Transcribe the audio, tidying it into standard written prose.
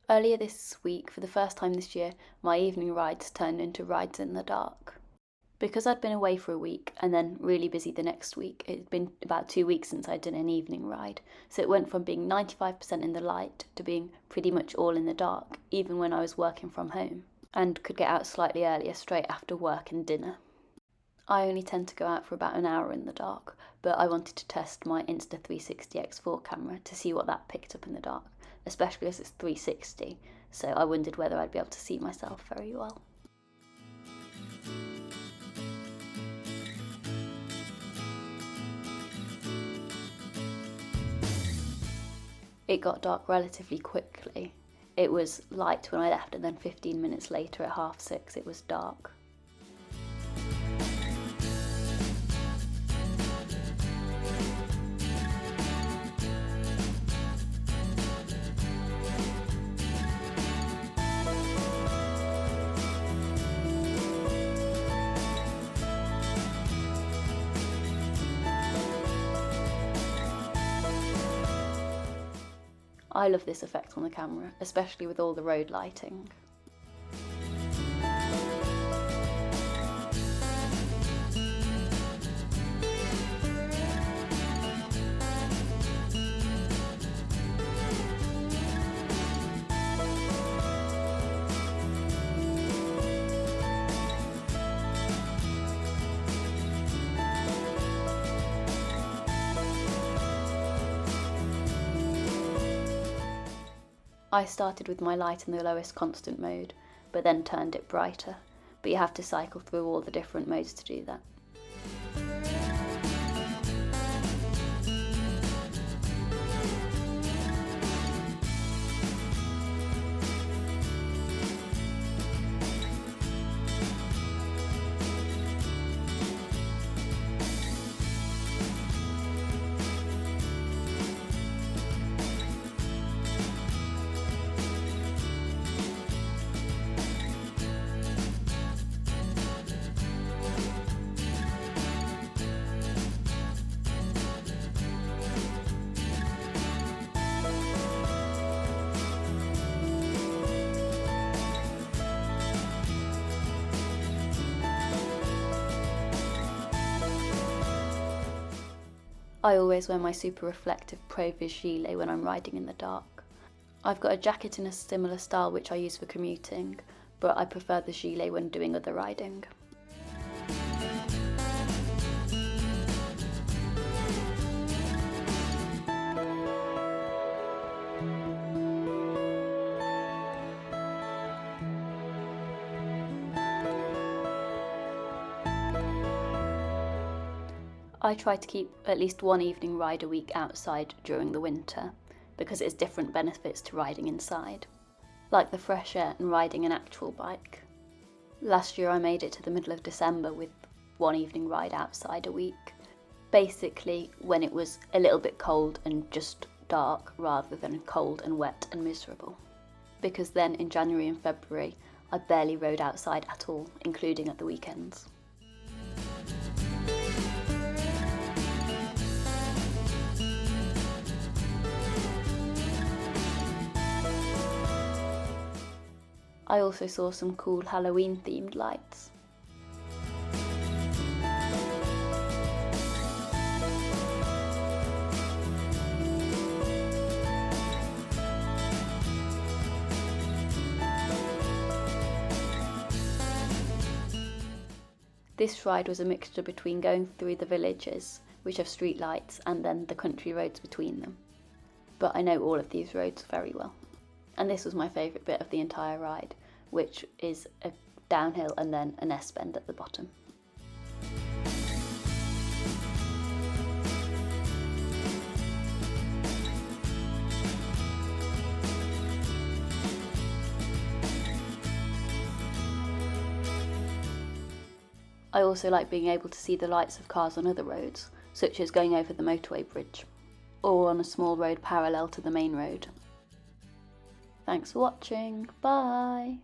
Earlier this week, for the first time this year, my evening rides turned into rides in the dark. Because I'd been away for a week and then really busy the next week, it'd been about 2 weeks since I'd done an evening ride, so it went from being 95% in the light to being pretty much all in the dark, even when I was working from home, and could get out slightly earlier, straight after work and dinner. I only tend to go out for about an hour in the dark, but I wanted to test my Insta360 X4 camera to see what that picked up in the dark, especially as it's 360, so I wondered whether I'd be able to see myself very well. It got dark relatively quickly. It was light when I left, and then 15 minutes later at 6:30 it was dark. I love this effect on the camera, especially with all the road lighting. I started with my light in the lowest constant mode, but then turned it brighter, but you have to cycle through all the different modes to do that. I always wear my super reflective Pro Vis gilet when I'm riding in the dark. I've got a jacket in a similar style which I use for commuting, but I prefer the gilet when doing other riding. I try to keep at least one evening ride a week outside during the winter, because it has different benefits to riding inside, like the fresh air and riding an actual bike. Last year I made it to the middle of December with one evening ride outside a week, basically when it was a little bit cold and just dark rather than cold and wet and miserable, because then in January and February I barely rode outside at all, including at the weekends. I also saw some cool Halloween themed lights. This ride was a mixture between going through the villages, which have street lights, and then the country roads between them. But I know all of these roads very well. And this was my favourite bit of the entire ride, which is a downhill and then an S-bend at the bottom. I also like being able to see the lights of cars on other roads, such as going over the motorway bridge, or on a small road parallel to the main road. Thanks for watching, bye!